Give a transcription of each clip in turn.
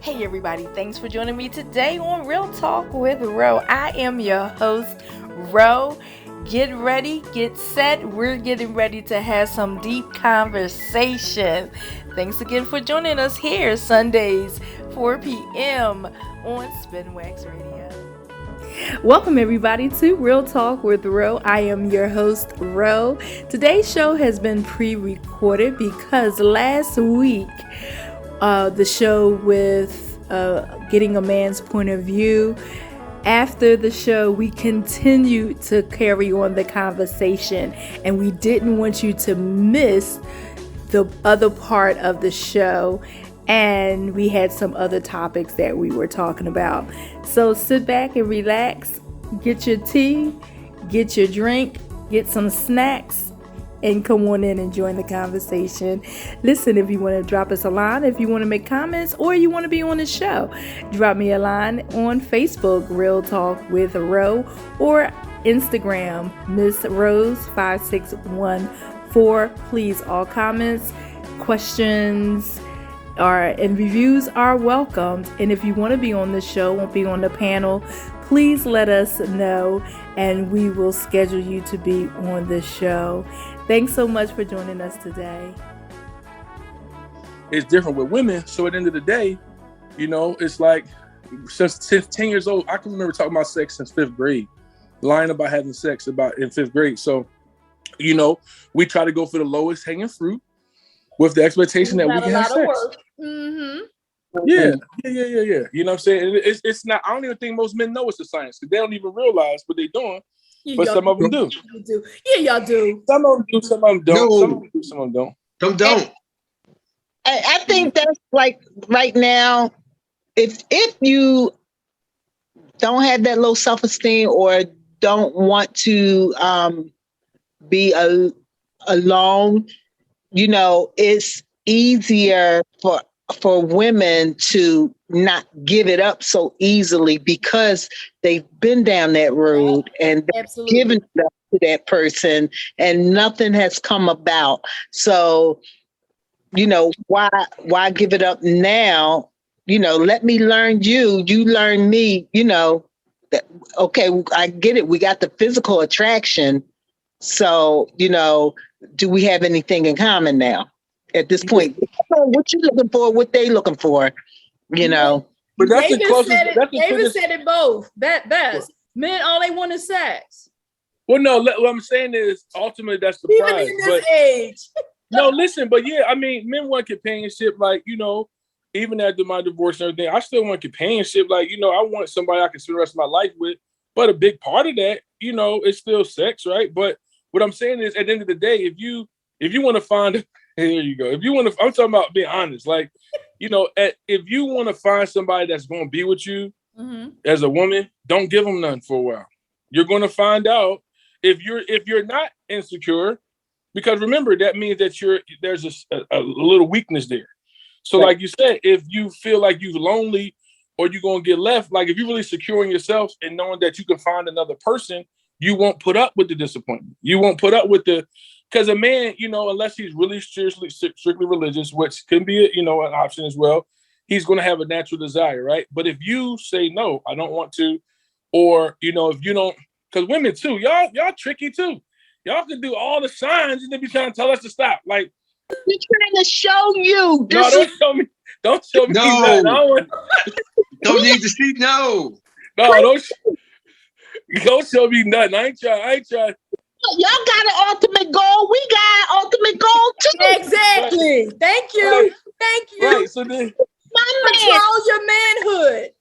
Hey everybody, thanks for joining me today on Real Talk with Ro. I am your host, Ro. Get ready, get set. We're getting ready to have some deep conversation. Thanks again for joining us here Sundays, 4 p.m. on Spinwax Radio. Welcome everybody to Real Talk with Ro. I am your host, Ro. Today's show has been pre-recorded because last week the show with Getting a Man's Point of View. After the show, we continued to carry on the conversation, and we didn't want you to miss the other part of the show. And we had some other topics that we were talking about. So sit back and relax, get your tea, get your drink, get some snacks, and come on in and join the conversation. Listen, if you want to drop us a line, if you want to make comments, or you want to be on the show, drop me a line on Facebook, Real Talk with Ro, or Instagram, Miss Rose 5614. Please, all comments, questions, and reviews are welcomed. And if you want to be on the show, won't be on the panel, please let us know, and we will schedule you to be on the show. Thanks so much for joining us today. It's different with women. So at the end of the day, it's like since 10 years old, I can remember talking about sex since 5th grade, lying about having sex in 5th grade. So, we try to go for the lowest hanging fruit with the expectation that we can have sex. Mm-hmm. Yeah. You know what I'm saying? It's not, I don't even think most men know it's a science because they don't even realize what they're doing. Yeah, but some of them do. Yeah, y'all do. Some of them do, some of them don't. No. Some of them do, some of them don't. I think that's like right now, if you don't have that low self-esteem or don't want to be alone, it's easier for women to not give it up so easily because they've been down that road and given it up to that person and nothing has come about. So, why give it up now? Let me learn you learn me, okay, I get it. We got the physical attraction. So, do we have anything in common now at this point? What you looking for? What they looking for? But that's David the closest. David said it both. Best. Men, all they want is sex. Well, no. What I'm saying is, ultimately, that's the Even prize. in this age. No, listen. But yeah, I mean, men want companionship. Like, even after my divorce and everything, I still want companionship. Like, I want somebody I can spend the rest of my life with. But a big part of that, is still sex, right? But what I'm saying is, at the end of the day, if you want to find, here you go. I'm talking about being honest. Like, if you want to find somebody that's going to be with you as a woman, don't give them none for a while. You're going to find out if you're not insecure, because remember, that means that there's a little weakness there. So right. Like you said, if you feel like you're lonely or you're going to get left, like if you're really secure in yourself and knowing that you can find another person, you won't put up with the disappointment. You won't put up with because a man, unless he's really strictly religious, which can be, an option as well, he's going to have a natural desire, right? But if you say, no, I don't want to, or, if you don't, because women too, y'all tricky too. Y'all can do all the signs and then be trying to tell us to stop. Like, we're trying to show you. Don't show me. Don't show me. No. Nothing. Don't need to see. No. Don't show me nothing. I ain't trying. Y'all got an ultimate goal. We got an ultimate goal too. Exactly. Right. Thank you. Right. Thank you. Right. So then, control your manhood.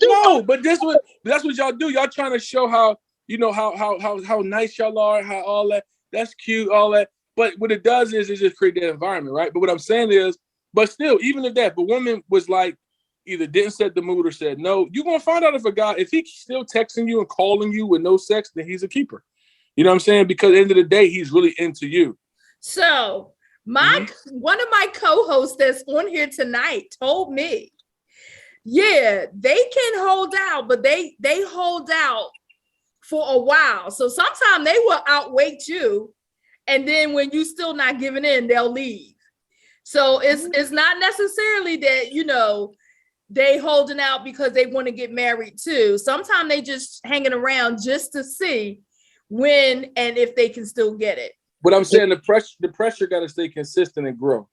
No, but that's what y'all do. Y'all trying to show how how nice y'all are, how all that. That's cute, all that. But what it does is it just create that environment, right? But what I'm saying is, but still, even if that, but woman was like either didn't set the mood or said no, you're gonna find out if he's still texting you and calling you with no sex, then he's a keeper. You know what I'm saying? Because at the end of the day, he's really into you. So one of my co-hosts that's on here tonight told me, yeah, they can hold out, but they hold out for a while. So sometimes they will outwait you. And then when you still not giving in, they'll leave. So it's not necessarily that, they holding out because they want to get married too. Sometimes they just hanging around just to see when and if they can still get it. But I'm saying the pressure got to stay consistent and grow,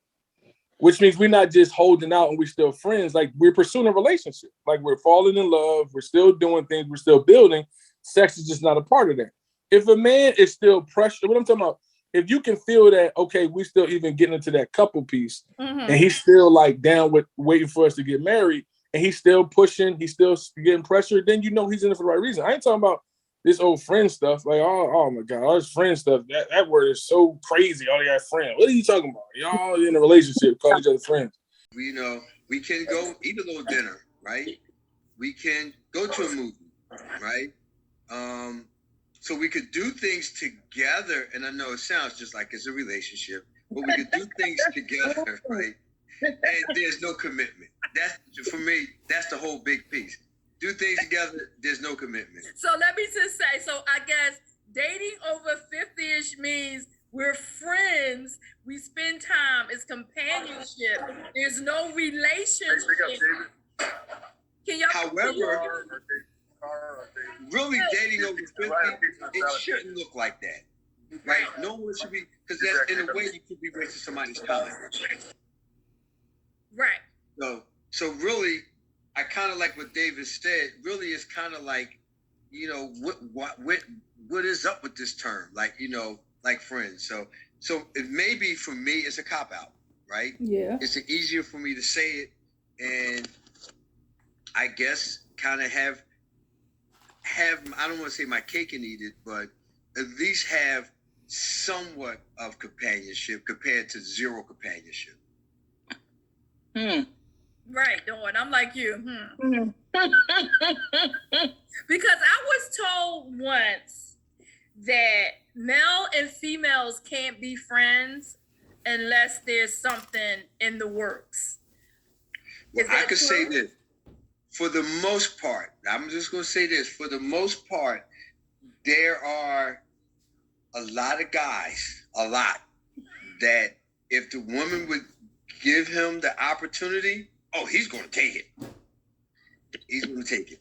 which means we're not just holding out and we're still friends. Like we're pursuing a relationship. Like we're falling in love. We're still doing things. We're still building. Sex is just not a part of that. If a man is still pressure, what I'm talking about, if you can feel that, okay, we still even getting into that couple piece, and he's still like down with waiting for us to get married, and he's still pushing, he's still getting pressure, then you know he's in it for the right reason. I ain't talking about this old friend stuff. Like, oh my God, all this friend stuff. That word is so crazy. All they got friends. What are you talking about? Y'all in a relationship, call each other friends. We we can go eat a little dinner, right? We can go to a movie, right? So we could do things together, and I know it sounds just like it's a relationship, but we could do things together, right? And there's no commitment. That's, for me, that's the whole big piece. Do things together, there's no commitment. So let me just say, so I guess dating over 50-ish means we're friends, we spend time, it's companionship, there's no relationship. Can y'all However, really dating over 50, it shouldn't look like that. Right? No one should be, because in a way you could be wasting somebody's time. Right. So really, I kind of like what David said. Really, it's kind of like, what is up with this term? Like, like friends. So it maybe for me, it's a cop out, right? Yeah. It's easier for me to say it, and I guess kind of have I don't want to say my cake and eat it, but at least have somewhat of companionship compared to zero companionship. Right, Dawn. I'm like you. Because I was told once that male and females can't be friends unless there's something in the works. Well, I could say this. For the most part, I'm just going to say this. For the most part, there are a lot of guys, that if the woman would give him the opportunity, he's going to take it. He's going to take it.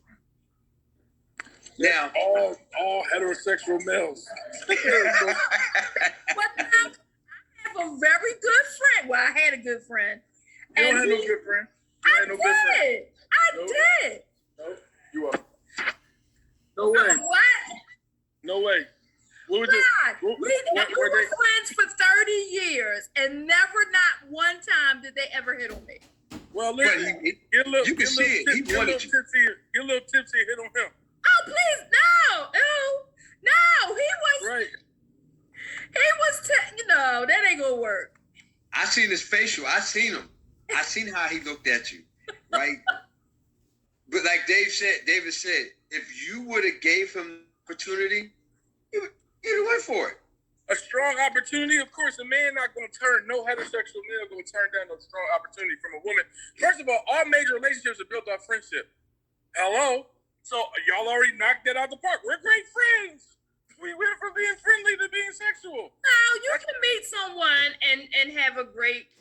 Now, all heterosexual males. But I have a very good friend. Well, I had a good friend. You don't have no good friend. I did. No, you are. No way. What? No way. What was we were friends for 30 years, and never, not one time did they ever hit on me. Well, listen, get a little tipsy, hit on him. Oh, please, no, he was right. That ain't gonna work. I seen his facial. I seen him. I seen how he looked at you, right? But like David said, if you would have gave him opportunity, you'd have went for it. A strong opportunity, of course. A man not going to turn, no heterosexual male going to turn down a strong opportunity from a woman. First of all major relationships are built off friendship. Hello? So y'all already knocked that out the park. We're great friends. We went from being friendly to being sexual. No, you can meet someone and have a great,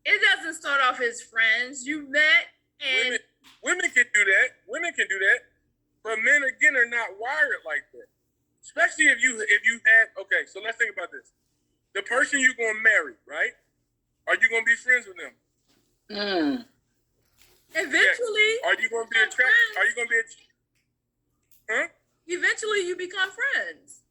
it doesn't start off as friends. You met and... Women can do that. But men, again, are not wired like that. Especially if you have, okay, so let's think about this. The person you're going to marry, right? Are you going to be friends with them? Eventually. Yeah. Are you going to be attracted? Are you going to be, Eventually you become friends.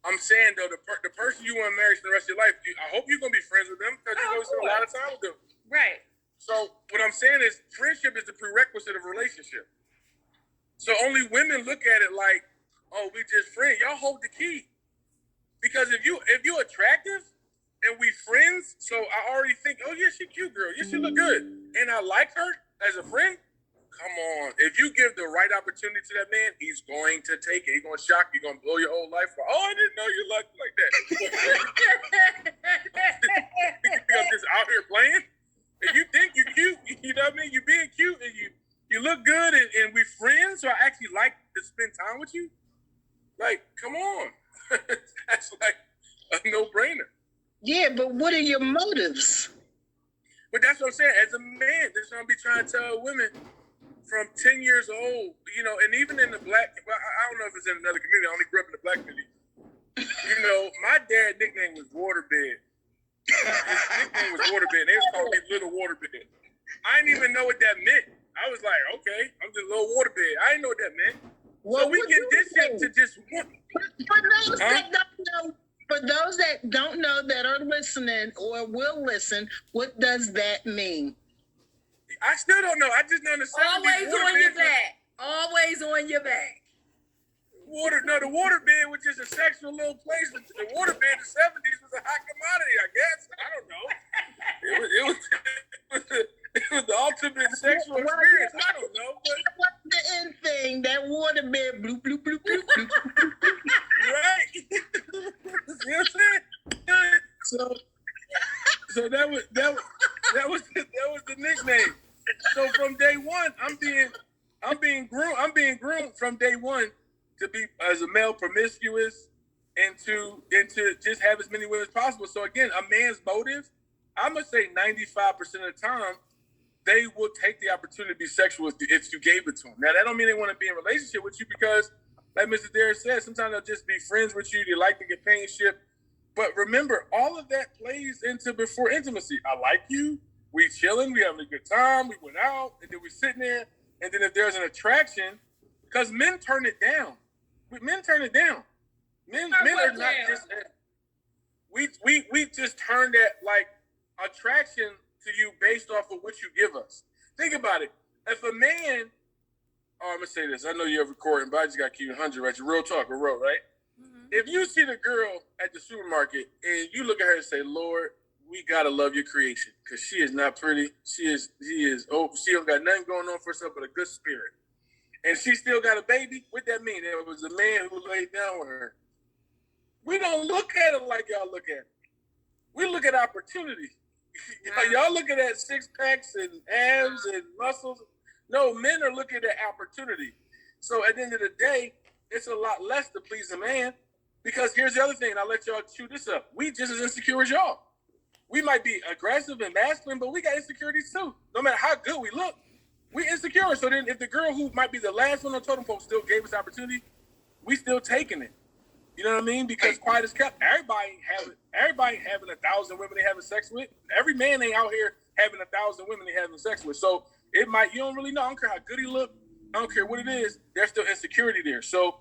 I'm saying, though, the person you want to marry for the rest of your life, I hope you're going to be friends with them because you're going to spend a lot of time with them. Right. So what I'm saying is friendship is the prerequisite of a relationship. So only women look at it like, oh, we just friends. Y'all hold the key. Because if you're attractive and we friends, so I already think, oh yeah, she cute girl. Yeah, she look good. And I like her as a friend. Come on. If you give the right opportunity to that man, he's going to take it. He's going to shock you. He's going to blow your whole life. I didn't know you looked like that. You think I'm just out here playing? If you think you're cute, you know what I mean? You being cute and you look good and we friends, so I actually like to spend time with you. Like, come on. That's like a no-brainer. Yeah, but what are your motives? But that's what I'm saying. As a man, that's what I'm be trying to tell women from 10 years old, you know, and even in the black, well, I don't know if it's in another community. I only grew up in the black community. You know, my dad's nickname was Waterbed. His nickname was Waterbed. They was calling me Little Waterbed. I didn't even know what that meant. I was like, okay, I'm just Little Waterbed. I didn't know what that meant. So we conditioned to just want. For those that don't know, that are listening or will listen, what does that mean? I still don't know. I just know the Always on your back. Always on your back. The waterbed was just a sexual little place. The waterbed in the 70s was a hot commodity, I guess. I don't know. It was the ultimate sexual experience. I don't know. But What's the end thing? That waterbed, bloop, bloop, bloop, bloop, bloop. right. You know what I'm saying? So that was the nickname. So from day one, I'm being groomed from day one to be as a male promiscuous and to just have as many women as possible. So again, a man's motive, I'm gonna say 95% of the time, they will take the opportunity to be sexual if you gave it to them. Now that don't mean they want to be in a relationship with you because, like Mr. Darius said, sometimes they'll just be friends with you. They like the companionship. But remember, all of that plays into before intimacy. I like you. We chilling. We having a good time. We went out, and then we sitting there. And then if there's an attraction, because men turn it down. Men turn it down. Men are not just. We just turn that like attraction to you based off of what you give us. Think about it. If a man, I'm gonna say this. I know you're recording, but I just got to keep it 100, right? Real talk, real, right? Mm-hmm. If you see the girl at the supermarket and you look at her and say, Lord, we gotta love your creation because she is not pretty. She don't got nothing going on for herself but a good spirit. And she still got a baby. What that mean? It was a man who laid down with her. We don't look at it like y'all look at it. We look at opportunity. Y'all looking at six packs and abs and muscles. No, men are looking at opportunity. So at the end of the day, it's a lot less to please a man because here's the other thing, and I'll let y'all chew this up. We just as insecure as y'all. We might be aggressive and masculine, but we got insecurities too. No matter how good we look, we insecure. So then if the girl who might be the last one on totem pole still gave us opportunity, we still taking it. You know what I mean? Because quiet as kept. Everybody ain't having 1,000 women they having sex with. Every man ain't out here having 1,000 women they having sex with. So it might, you don't really know. I don't care how good he look. I don't care what it is. There's still insecurity there. So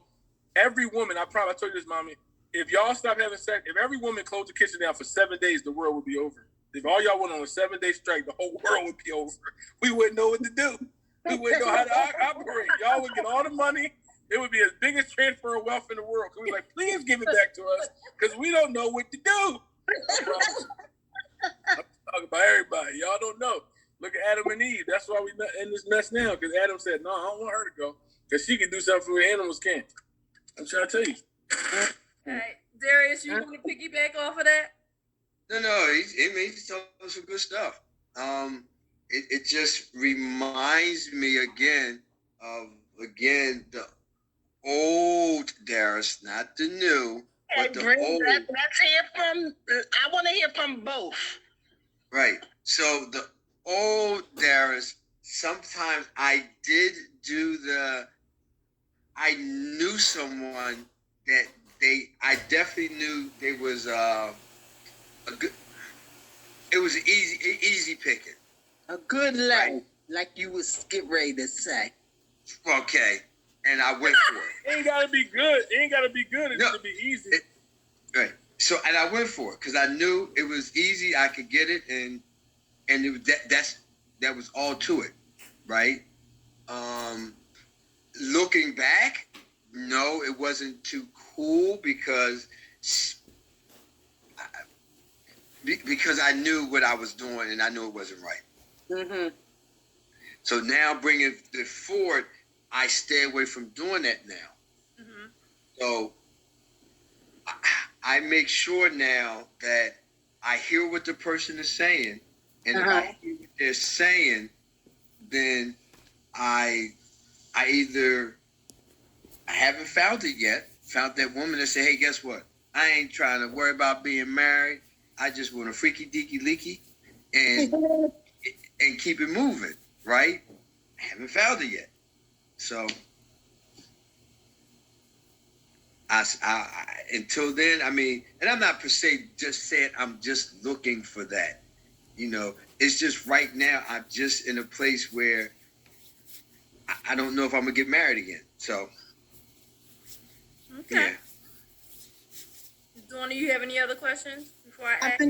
every woman, I told you this, mommy, if y'all stop having sex, if every woman closed the kitchen down for 7 days, the world would be over. If all y'all went on a 7-day strike, the whole world would be over. We wouldn't know what to do. We wouldn't know how to operate. Y'all would get all the money. It would be the biggest transfer of wealth in the world. We're like, please give it back to us because we don't know what to do. I'm talking about everybody. Y'all don't know. Look at Adam and Eve. That's why we in this mess now because Adam said, no, I don't want her to go because she can do something where animals can't. I'm trying to tell you. All right. Darius, you want to piggyback off of that? No, he's telling us some good stuff. It just reminds me again of the old Darius, not the new, but the old. Let's hear from. I want to hear from both. Right. So the old Darius. Sometimes I did do I knew someone that I definitely knew they was a good. It was easy picking. A good lad, right? Like you was get ready to say. Okay. And I went for it. It ain't gotta be good. It ain't gotta be good. It's gonna be easy. Right. So, and I went for it because I knew it was easy. I could get it, and it was that was all to it, right? Looking back, no, it wasn't too cool because I knew what I was doing and I knew it wasn't right. Mm-hmm. So now bringing it forward, I stay away from doing that now. Mm-hmm. So I make sure now that I hear what the person is saying, and if I hear what they're saying, then I haven't found it yet. Found that woman that say, hey, guess what? I ain't trying to worry about being married. I just want a freaky deaky leaky, and and keep it moving, right? I haven't found it yet. So I until then, I mean, and I'm not per se just saying I'm just looking for that. You know, it's just right now I'm just in a place where I don't know if I'm gonna get married again. So Okay. yeah. Donna, you have any other questions before I ask?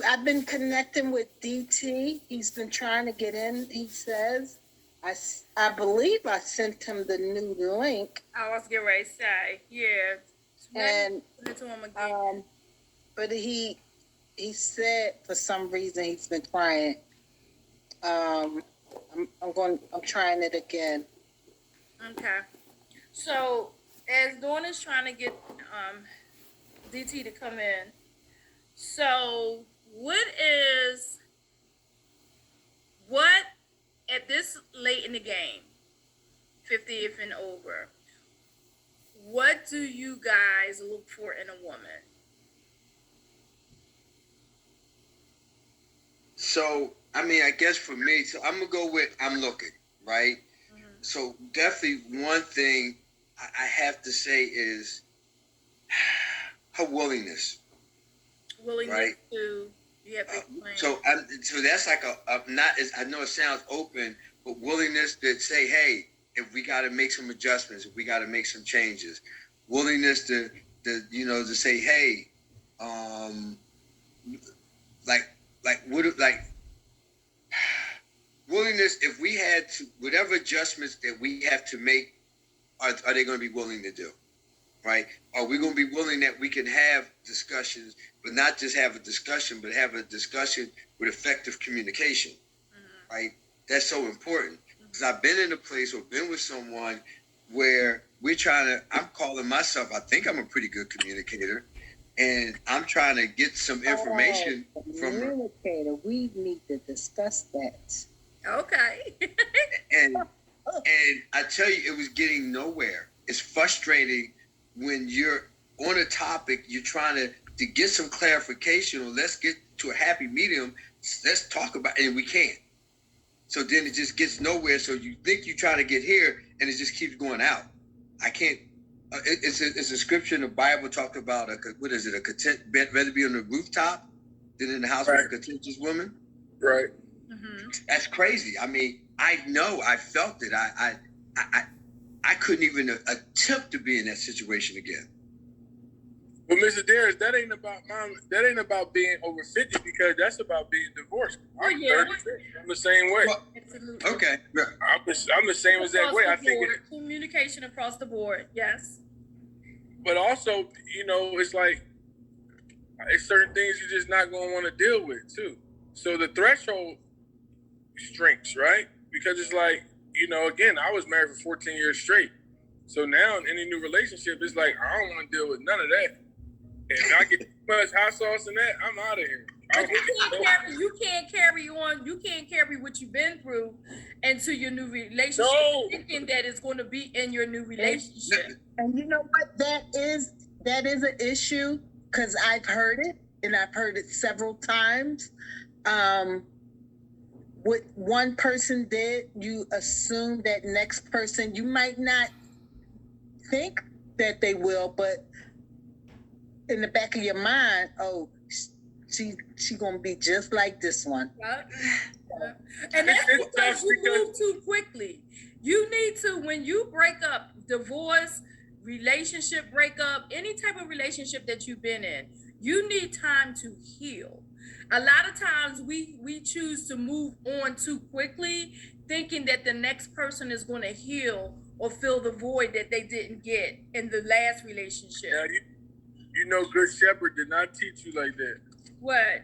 I've been connecting with DT. He's been trying to get in, he says. I believe I sent him the new link. I was getting ready to say, yeah. And Send it to him again. but he said for some reason he's been trying. I'm trying it again. Okay. So as Dawn is trying to get DT to come in, so what at this late in the game, 50th and over, what do you guys look for in a woman? So I mean, I guess for me, so I'm gonna go with I'm looking, right? Mm-hmm. So definitely one thing I have to say is her willingness. Willingness Right. to, you have to explain. So that's like a not as I know it sounds open, but willingness to say, hey, if we got to make some adjustments, if we got to make some changes, willingness to say, hey, willingness if we had to whatever adjustments that we have to make, are they going to be willing to do? Right? Are we going to be willing that we can have discussions, but not just have a discussion, but have a discussion with effective communication, right? That's so important because I've been in a place or been with someone where I'm calling myself, I think I'm a pretty good communicator, and I'm trying to get some information from her. Communicator, we need to discuss that. Okay. And I tell you, it was getting nowhere. It's frustrating when you're on a topic, you're trying to get some clarification, or let's get to a happy medium. Let's talk about it, and we can't. So then it just gets nowhere. So you think you're trying to get here, and it just keeps going out. I can't. It's a scripture in the Bible talked about rather be on the rooftop than in the house with a contentious woman. Right. Mm-hmm. That's crazy. I mean, I know, I felt it. I couldn't even attempt to be in that situation again. Well, Mr. Darius, that ain't about being over 50 because that's about being divorced. I'm 36. I'm the same way. Well, Absolutely. okay. I'm the same exact way. I think communication across the board. Yes. but also, it's like it's certain things you're just not going to want to deal with too. So the threshold shrinks, right? Because it's like, again, I was married for 14 years straight. So now in any new relationship, it's like, I don't want to deal with none of that. And if I get too much hot sauce in that, I'm out of here. But you can't carry what you've been through into your new relationship, thinking that it's going to be in your new relationship. And you know what? That is an issue because I've heard it, and I've heard it several times. What one person did, you assume that next person, you might not think that they will, but in the back of your mind, oh, she gonna be just like this one. And that's because you move too quickly. You need to, when you break up, divorce, relationship breakup, any type of relationship that you've been in, you need time to heal. A lot of times we choose to move on too quickly, thinking that the next person is going to heal or fill the void that they didn't get in the last relationship. Yeah, Good Shepherd did not teach you like that. What?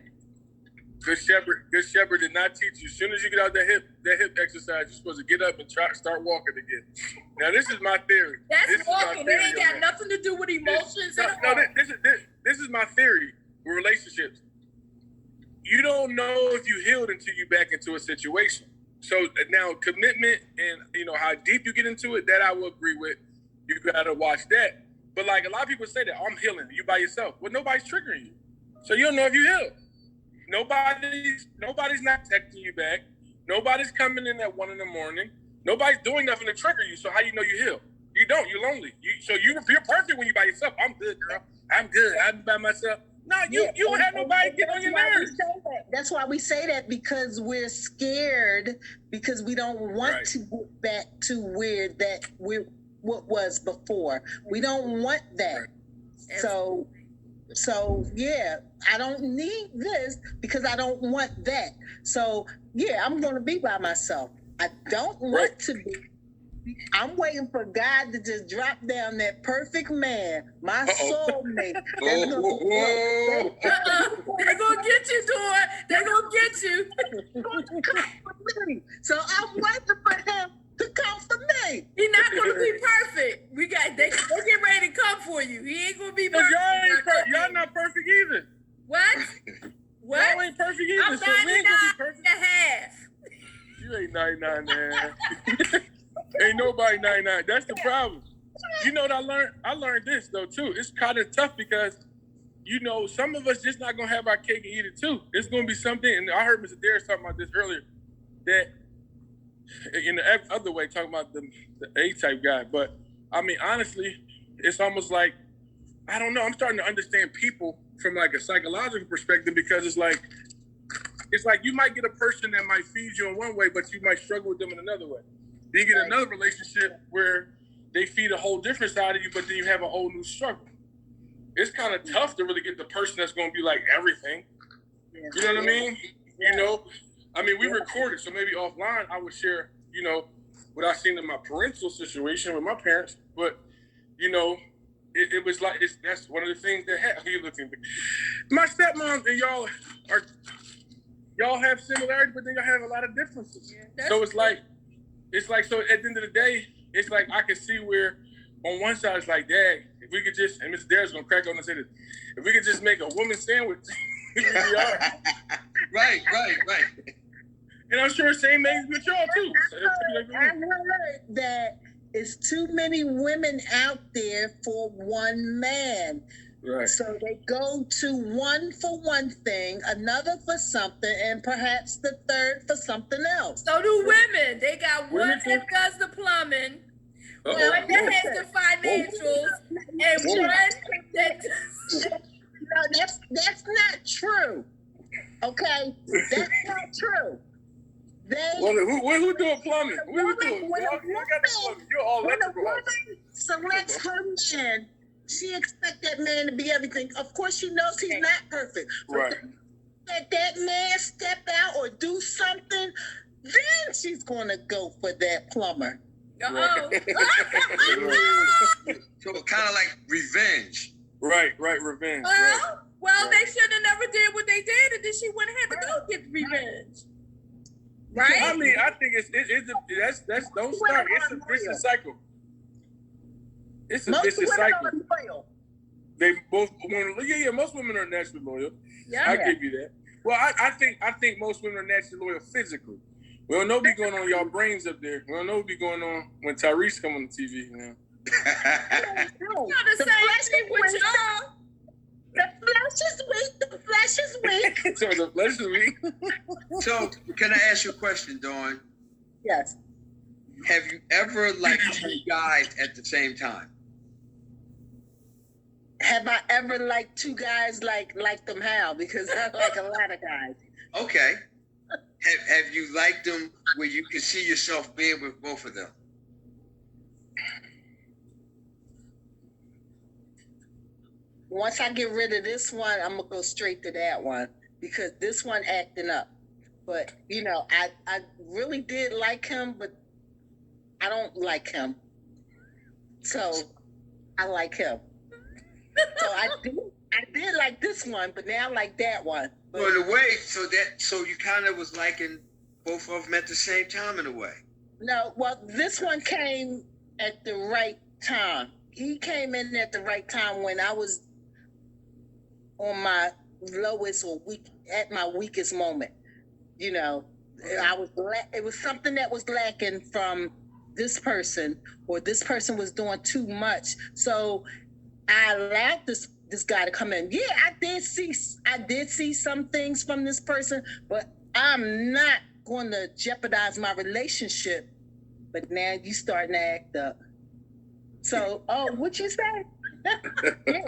Good Shepherd did not teach you. As soon as you get out that hip exercise, you're supposed to get up and start walking again. Now, this is my theory. That's walking. It ain't got nothing to do with emotions at all. This is my theory with relationships. You don't know if you healed until you back into a situation. So now commitment and how deep you get into it, that I will agree with. You gotta watch that. But like a lot of people say that I'm healing, you by yourself. Well, nobody's triggering you. So you don't know if you healed. Nobody's not texting you back. Nobody's coming in at 1 a.m. Nobody's doing nothing to trigger you. So how you know you healed? You don't. You're lonely. You're perfect when you're by yourself. I'm good, girl. I'm good. I'm by myself. No, you don't have nobody get on your nerves. That's why we say that, because we're scared, because we don't want to get back to what was before. We don't want that. Right. So yeah, I don't need this because I don't want that. So yeah, I'm going to be by myself. I don't want to be. I'm waiting for God to just drop down that perfect man, my soulmate. They're gonna get you, Dawn. They're gonna get you. So I'm waiting for him to come for me. He's not gonna be perfect. They get ready to come for you. He ain't gonna be perfect. Y'all not perfect either. What? Y'all ain't perfect either. I'm 99 so we ain't gonna be perfect. and a half. You ain't 99 and a half. Ain't nobody 99. That's the problem. You know what I learned this though too. It's kind of tough because, you know, some of us just not gonna have our cake and eat it too. It's gonna be something, and I heard Mr. Darius talking about this earlier, that in the other way, talking about the A-type guy. But I mean, honestly, it's almost like, I don't know, I'm starting to understand people from like a psychological perspective, because it's like you might get a person that might feed you in one way, but you might struggle with them in another way. Then you get another relationship where they feed a whole different side of you, but then you have a whole new struggle. It's kind of tough to really get the person that's going to be like everything. You know what I mean? You know, I mean, we recorded, so maybe offline I would share, you know, what I've seen in my parental situation with my parents. But, you know, it was like, that's one of the things that happened. My stepmom and y'all have similarities, but then y'all have a lot of differences. Yeah, so it's like, so at the end of the day, it's like I can see where on one side it's like, Dad, if we could just, and Mr. Darius gonna crack on and say this, if we could just make a woman sandwich, we are. Right. And I'm sure same age with y'all too. I heard that it's too many women out there for one man. Right. So they go to one for one thing, another for something, and perhaps the third for something else. So do women. They got one that does the plumbing, one that has the financials, and one that No, that's not true. Okay? That's not true. Who doing plumbing? Who doing? You're all electrical. When a woman selects her man, she expects that man to be everything. Of course, she knows he's not perfect. Right. Let that man step out or do something, then she's going to go for that plumber. Right. So kind of like revenge. Right, revenge. Well, they should have never did what they did, and then she wouldn't have to go get revenge. Right? I mean, I think that's don't start. It's a vicious cycle. It's a vicious cycle. They both want to. Yeah. Most women are naturally loyal. Yeah. I give you that. Well, I think most women are naturally loyal physically. We don't know what be going on in y'all brains up there. We don't know what be going on when Tyrese come on the TV. You know? No, the same thing with y'all. The flesh is weak. So the flesh is weak. So can I ask you a question, Dawn? Yes. Have you ever liked two guys at the same time? Have I ever liked two guys like them how? Because I like a lot of guys. Okay. Have you liked them where you can see yourself being with both of them? Once I get rid of this one, I'm gonna go straight to that one because this one acting up. But you know, I really did like him, but I don't like him. So I like him. So I did like this one, but now I like that one. But, Well, in a way, so you kind of was liking both of them at the same time in a way. no, well, this one came at the right time. He came in at the right time when I was on my lowest or at my weakest moment. You know, it was something that was lacking from this person, or this person was doing too much. So I allowed this guy to come in. Yeah, I did see some things from this person, but I'm not going to jeopardize my relationship. But now you starting to act up. So, what you say? Yeah.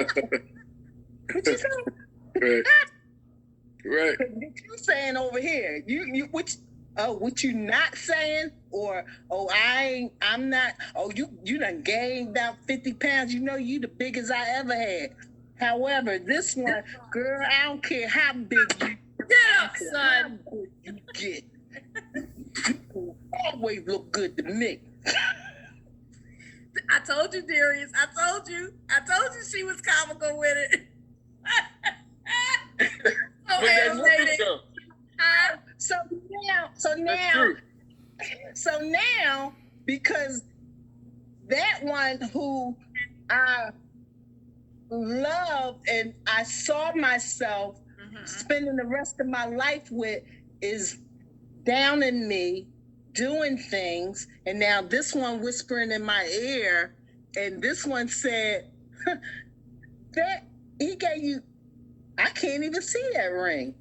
What you say? Right. Right. What you saying over here? What you not saying? Or I'm not. You done gained about 50 pounds. You know you the biggest I ever had. However, this one, girl, I don't care how big you Get up, son. you get. You always look good to me. I told you, Darius. I told you she was comical with it. But that's true, though. So now, because that one who I love and I saw myself spending the rest of my life with is down in me, doing things, and now this one whispering in my ear, and this one said that he gave you. I can't even see that ring.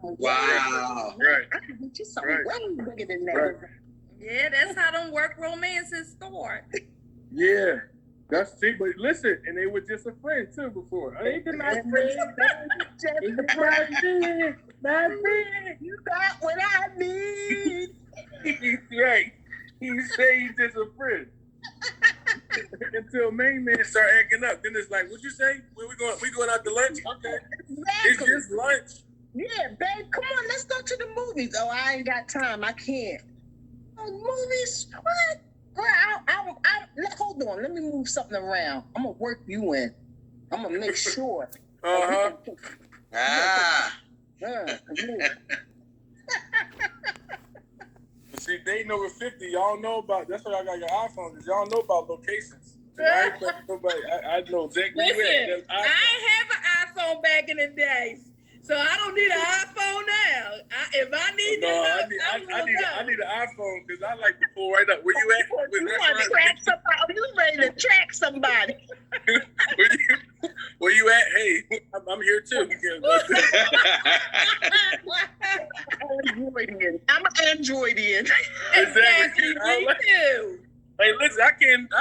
Wow. Right. I can get you something Right. way bigger than that. Right. Yeah, that's how them work romances start. Yeah. That's true. But listen, and they were just a friend too before. I ain't been a friend. My friend. You got what I need. He's right. He say he's just a friend. Until main man start acting up. Then it's like, what'd you say? Where we going? We going out to lunch? Okay. It's Exactly. just lunch. Yeah, babe, come on, let's go to the movies. Oh, I ain't got time. I can't. Oh, movies? What? Girl, hold on. Let me move something around. I'm going to work you in. I'm going to make sure. Uh-huh. Yeah. See, dating over 50, y'all know about, that's why I got your iPhone, because y'all know about locations. I ain't fucking nobody. I know exactly where you Listen, at. I ain't have an iPhone back in the day, so I don't need an iPhone now. If I need I need an iPhone because I like to pull right up. Where you at? You want to track somebody? You ready to track somebody? Where you at? Hey, I'm here too. I'm an Androidian. Exactly, I me like- too. Hey, listen, I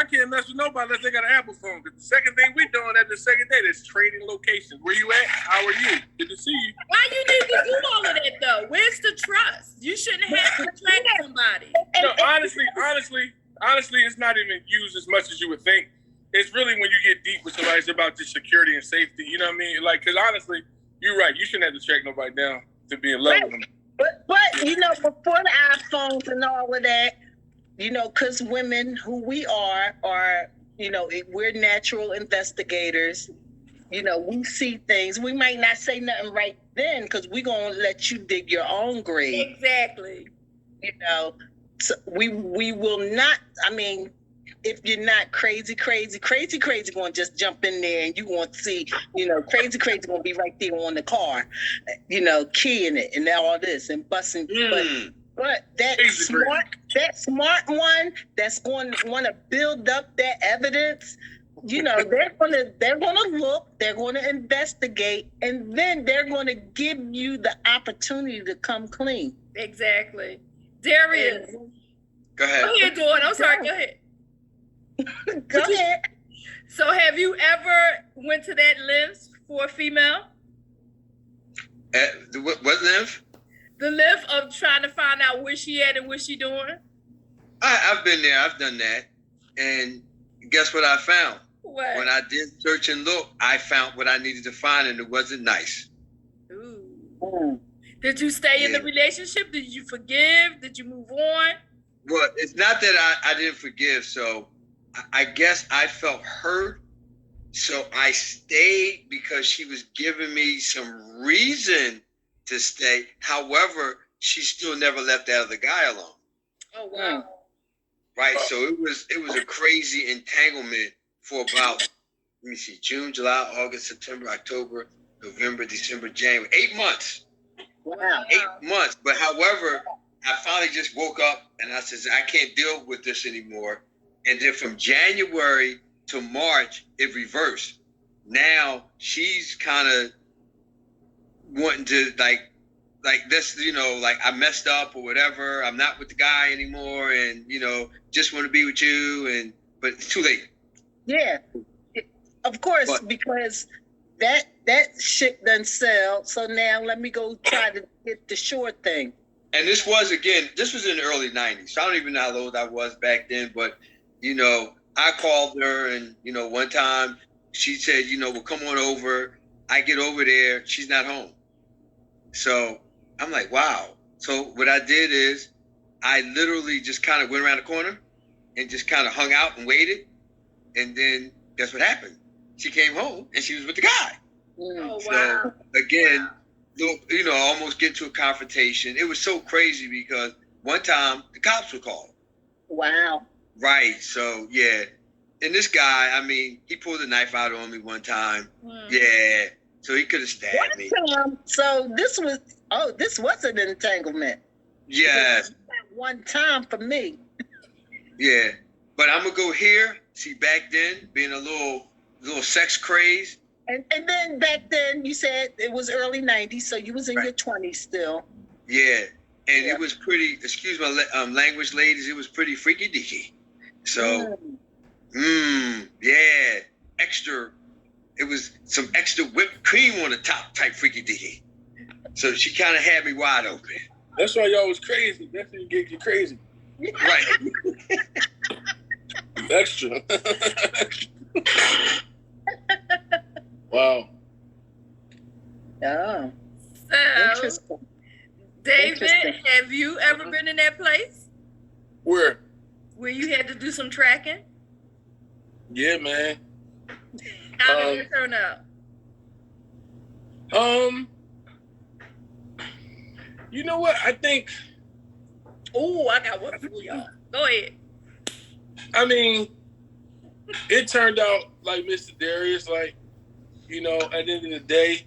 can't mess with nobody unless they got an Apple phone. Because the second thing we doing at the second date is trading locations. Where you at? How are you? Good to see you. Why you need to do all of that though? Where's the trust? You shouldn't have to track somebody. No, honestly, it's not even used as much as you would think. It's really when you get deep with somebody, it's about just security and safety. You know what I mean? Like, because honestly, you're right. You shouldn't have to track nobody down to be in love with them. But you know, before the iPhones and all of that, you know, because women who we are, you know, we're natural investigators. You know, we see things. We might not say nothing right then because we're going to let you dig your own grave. Exactly. You know, so we will not, I mean, if you're not crazy going to just jump in there and you want to see, you know, crazy going to be right there on the car, you know, keying it and all this and busting. But that smart one that's going to want to build up that evidence, you know, they're gonna look, they're gonna investigate, and then they're gonna give you the opportunity to come clean. Exactly. Darius. Go ahead. Go ahead, Dawn. I'm sorry. Go ahead. Go ahead. So have you ever went to that length for a female? What lymph? The length of trying to find out where she at and what she doing? I've been there. I've done that. And guess what I found? What? When I did search and look, I found what I needed to find, and it wasn't nice. Ooh. Did you stay in the relationship? Did you forgive? Did you move on? Well, it's not that I didn't forgive. So I guess I felt hurt. So I stayed because she was giving me some reason to stay. However, she still never left that other guy alone. Oh, wow. Right. So it was a crazy entanglement for about, let me see, June, July, August, September, October, November, December, January, 8 months. Wow. 8 months. But however, I finally just woke up and I said, I can't deal with this anymore. And then from January to March, it reversed. now she's kind of wanting to like this, you know, like I messed up or whatever. I'm not with the guy anymore, and you know, just want to be with you. But it's too late. Yeah, of course, But- because that shit doesn't sell. So now let me go try to get the short thing. And this was in the early 90s. So I don't even know how old I was back then, but you know, I called her, and you know, one time she said, you know, well, come on over. I get over there, she's not home. So I'm like, wow. So what I did is I literally just kind of went around the corner and just kind of hung out and waited. And then guess what happened? She came home and she was with the guy. Oh, So wow. again, you know, almost get to a confrontation. It was so crazy because one time the cops were called. Wow. Right. So yeah. And this guy, I mean, he pulled a knife out on me one time. Yeah. So he could have stabbed me. So this was an entanglement. Yes. One time for me. Yeah. But I'm gonna go here. See, back then, being a little sex craze. And then back then you said it was early 90s, so you was in your 20s still. Yeah. And it was pretty, excuse my language, ladies, it was pretty freaky deaky. So, yeah, extra. It was some extra whipped cream on the top type freaky deaky. So she kind of had me wide open. That's why y'all was crazy. That's when you get you crazy. Right. Extra. Wow. Oh, So, interesting. David, Interesting. have you ever been in that place Where? where you had to do some tracking? Yeah, man. How did it turn out? You know what? I think, Oh, I got one for y'all. Go ahead. I mean, it turned out like Mr. Darius, like, you know, at the end of the day,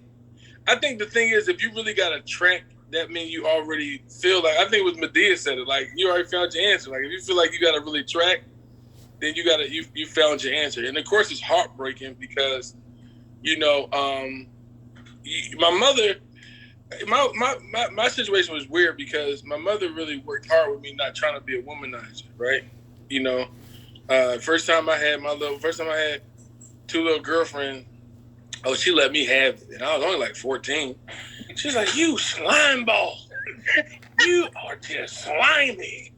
I think the thing is, if you really got a track, that means you already feel like, I think it was Medea said it, like, you already found your answer. Like, if you feel like you got to really track, then you found your answer. And of course, it's heartbreaking because, you know, my mother, my situation was weird because my mother really worked hard with me, not trying to be a womanizer, right? You know, first time I had two little girlfriends. Oh, she let me have it, and I was only like 14. She's like, "You slime ball, you are just slimy.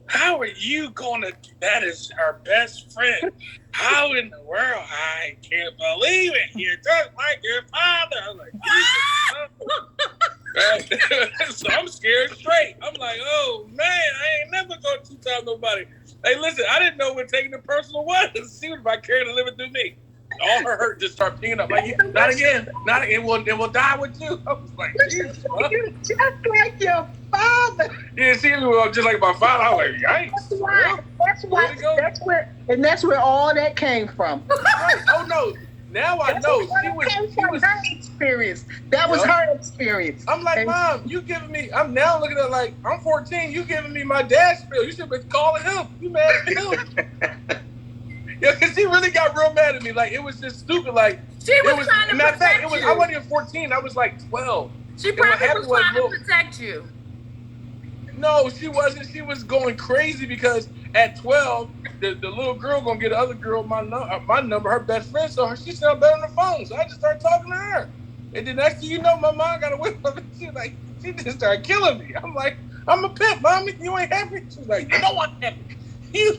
How are you gonna? That is her best friend. How in the world? I can't believe it. You're just like your father." I'm like, right? So I'm scared straight. I'm like, oh man, I ain't never going to tell nobody. Hey, listen, I didn't know what taking it personal was. She was vicariously living through me. All her hurt just started picking up. Like, not again. It will die with you. I was like, Jesus, You're just like your father. yeah, she was just like my father. I was like, yikes. That's where all that came from. Right. Oh no. Now I know. She was her experience. That was her experience. I'm like, Mom, you giving me, I'm now looking at like, I'm 14, you giving me my dad's bill. You should be calling him. You mad at him? Yeah, because she really got real mad at me. Like, it was just stupid. Like, She was trying to matter of fact, protect you. I wasn't even 14. I was like 12. She And what probably happened was trying was, to protect you. No, she wasn't. She was going crazy because at 12, the little girl gonna get the other girl my number, her best friend. So she sounded better on the phone. So I just started talking to her. And then next thing you know, my mom got away from me. She just started killing me. I'm like, I'm a pimp, mommy. You ain't happy? She's like, you know what? She's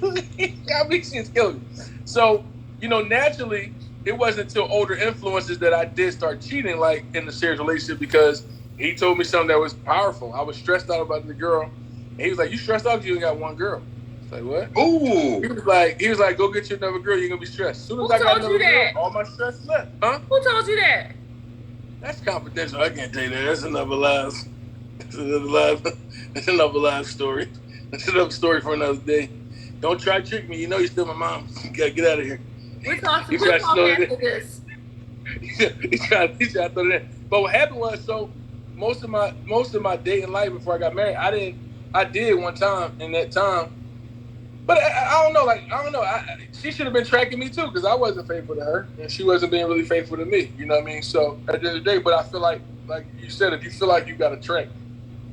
killing me. So, you know, naturally, it wasn't until older influences that I did start cheating, like in the serious relationship, because he told me something that was powerful. I was stressed out about the girl. And he was like, you stressed out because you only got one girl. It's like, what? Ooh. He was like, go get you another girl, you're going to be stressed. As soon as Who I got told another you girl, that? all my stress left. Huh? Who told you that? That's confidential. I can't tell you that. That's another live. That's another live story. That's another story for another day. Don't try to trick me. You know you're still my mom. You gotta get out of here. We're talking You tried to slow it after this. he tried to throw it in. But what happened was, so most of my dating life before I got married, I did one time. In that time, But I don't know. Like I don't know. She should have been tracking me too because I wasn't faithful to her and she wasn't being really faithful to me. You know what I mean? So at the end of the day, but I feel like you said, if you feel like you got a track,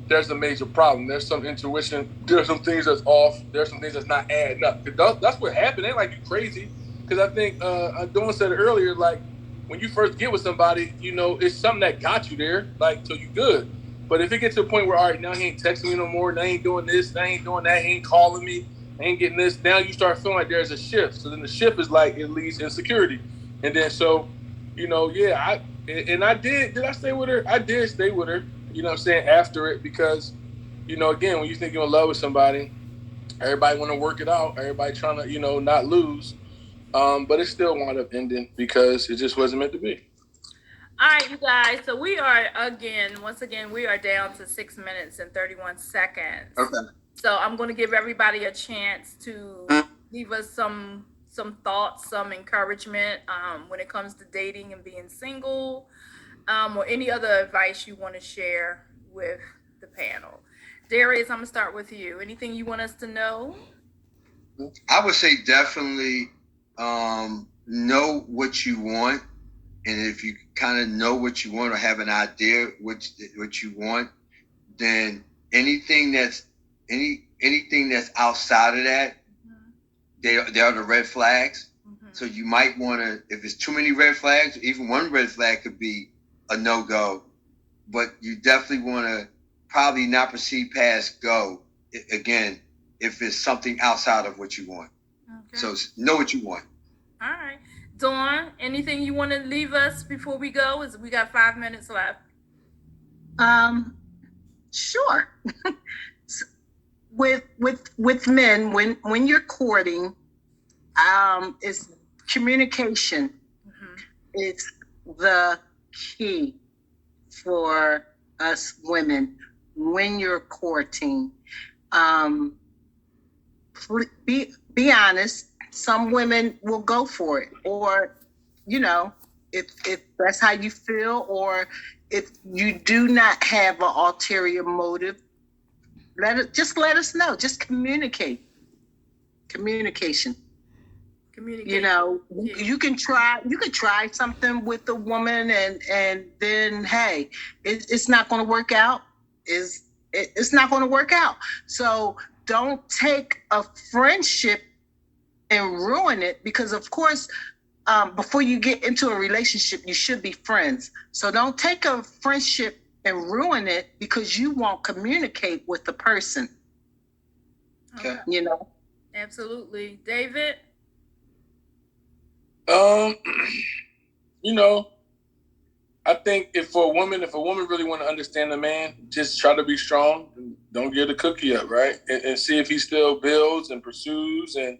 there's a major problem. There's some intuition. There's some things that's off. There's some things that's not adding up. That's what happened. It ain't like you crazy. Because I think Dawn said it earlier. Like when you first get with somebody, you know, it's something that got you there. Like till you good. But if it gets to a point where all right, now he ain't texting me no more. Now he ain't doing this. Now he ain't doing that. He ain't calling me. He ain't getting this. Now you start feeling like there's a shift. So then the shift is like it leads insecurity. And then so, you know, yeah, I did. Did I stay with her? I did stay with her. You know what I'm saying, after it, because, you know, again, when you think you're in love with somebody, everybody want to work it out. Everybody trying to, you know, not lose. But it still wound up ending because it just wasn't meant to be. All right, you guys. So we are once again, we are down to 6 minutes and 31 seconds. Okay. So I'm going to give everybody a chance to leave us some thoughts, some encouragement when it comes to dating and being single. Or any other advice you want to share with the panel. Darius, I'm going to start with you. Anything you want us to know? I would say definitely know what you want. And if you kind of know what you want or have an idea what you want, then anything that's outside of that, they are the red flags. Mm-hmm. So you might want to, if it's too many red flags, even one red flag could be a no-go, but you definitely want to probably not proceed past go again if it's something outside of what you want. Okay. So know what you want. All right. Dawn, anything you want to leave us before we go? We got 5 minutes left. Sure. with men, when you're courting, it's communication. Mm-hmm. It's the key for us women when you're courting. Be honest. Some women will go for it, or you know, if that's how you feel, or if you do not have an ulterior motive, let us know. Just communication. You know, you can try something with a woman and then, hey, it's not going to work out. It's not going to work out. So don't take a friendship and ruin it, because of course, before you get into a relationship, you should be friends. So don't take a friendship and ruin it because you won't communicate with the person. Okay. You know? Absolutely. David? You know, I think if a woman really want to understand the man, just try to be strong and don't give the cookie up, right? And see if he still builds and pursues and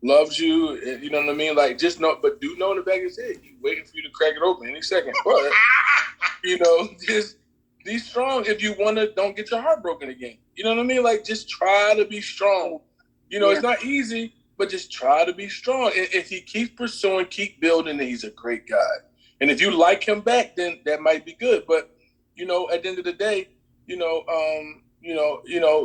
loves you. And, you know what I mean? Like, just know, but do know in the back of his head, he's waiting for you to crack it open any second. But, you know, just be strong. If you want to, don't get your heart broken again. You know what I mean? Like, just try to be strong. You know, It's not easy, but just try to be strong. And if he keeps pursuing, keep building, then he's a great guy. And if you like him back, then that might be good. But, you know, at the end of the day,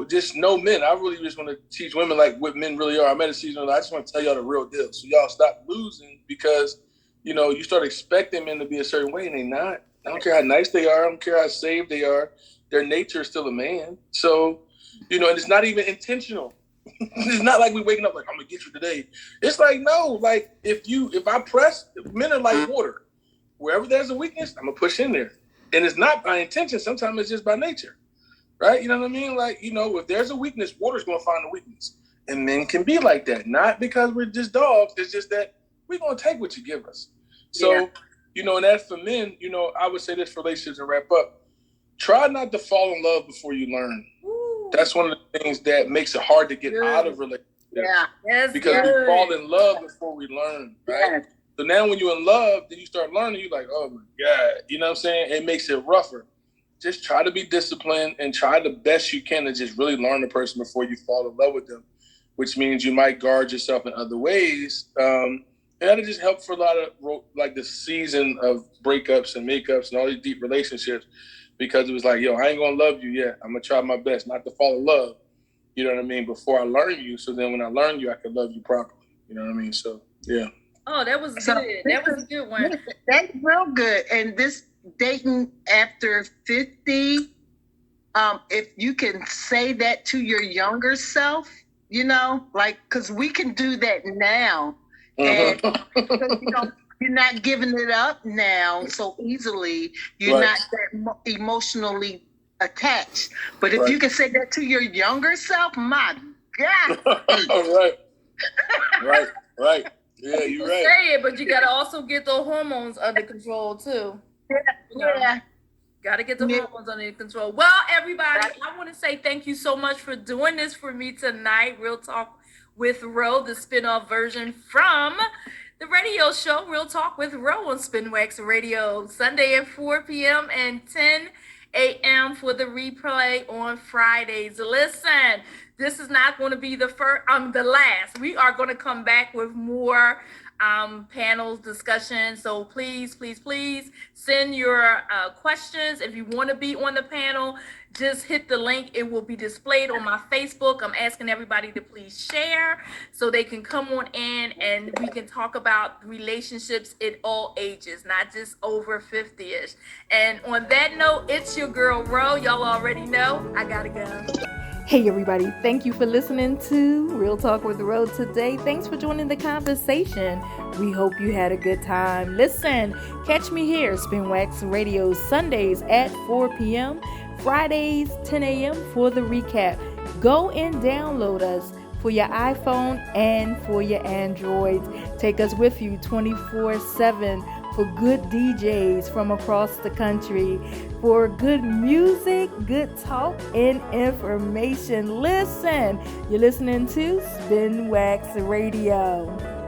just know men. I really just want to teach women like what men really are. I met a season. I just want to tell y'all the real deal. So y'all stop losing because, you know, you start expecting men to be a certain way and they're not. I don't care how nice they are. I don't care how saved they are. Their nature is still a man. So, you know, and it's not even intentional. It's not like we waking up like, I'm going to get you today. It's like, no, like if I press, men are like water. Wherever there's a weakness, I'm going to push in there. And it's not by intention. Sometimes it's just by nature. Right? You know what I mean? Like, you know, if there's a weakness, water's going to find the weakness. And men can be like that. Not because we're just dogs. It's just that we're going to take what you give us. So, you know, and as for men, you know, I would say this for relationships and wrap up. Try not to fall in love before you learn. Ooh. That's one of the things that makes it hard to get out of relationships. Yeah. Yes, because we fall in love before we learn, right? Yeah. So now when you're in love, then you start learning, you're like, oh my God. You know what I'm saying? It makes it rougher. Just try to be disciplined and try the best you can to just really learn the person before you fall in love with them, which means you might guard yourself in other ways. And that'll just help for a lot of like the season of breakups and makeups and all these deep relationships, because it was like, yo, I ain't going to love you yet. I'm going to try my best not to fall in love, you know what I mean, before I learn you. So then when I learn you, I can love you properly. You know what I mean? So, yeah. Oh, that was good. That was a good one. That's real good. And this dating after 50, if you can say that to your younger self, you know, like, because we can do that now. And you're not giving it up now so easily. You're not that emotionally attached. But if you can say that to your younger self, my God. Right. Yeah, you're right. Say it, but you gotta also get the hormones under control too. Yeah. Gotta get the hormones under control. Well, everybody, I want to say thank you so much for doing this for me tonight. Real Talk with Ro, the spin-off version from the radio show Real Talk with Ro on Spinwax Radio, Sunday at 4 p.m. and 10 a.m. for the replay on Fridays. Listen, this is not going to be the last. We are going to come back with more panel discussions. So please send your questions. If you want to be on the panel, just hit the link. It will be displayed on my Facebook. I'm asking everybody to please share so they can come on in and we can talk about relationships at all ages, not just over 50-ish. And on that note, it's your girl Ro. Y'all already know I gotta go. Hey everybody, thank you for listening to Real Talk with Ro today. Thanks for joining the conversation. We hope you had a good time. Listen, catch me here, Spinwax Radio, Sundays at 4 p.m., Fridays 10 a.m. for the recap. Go and download us for your iPhone and for your Androids. Take us with you 24/7 for good DJs from across the country, for good music, good talk, and information. Listen, you're listening to Spinwax Radio.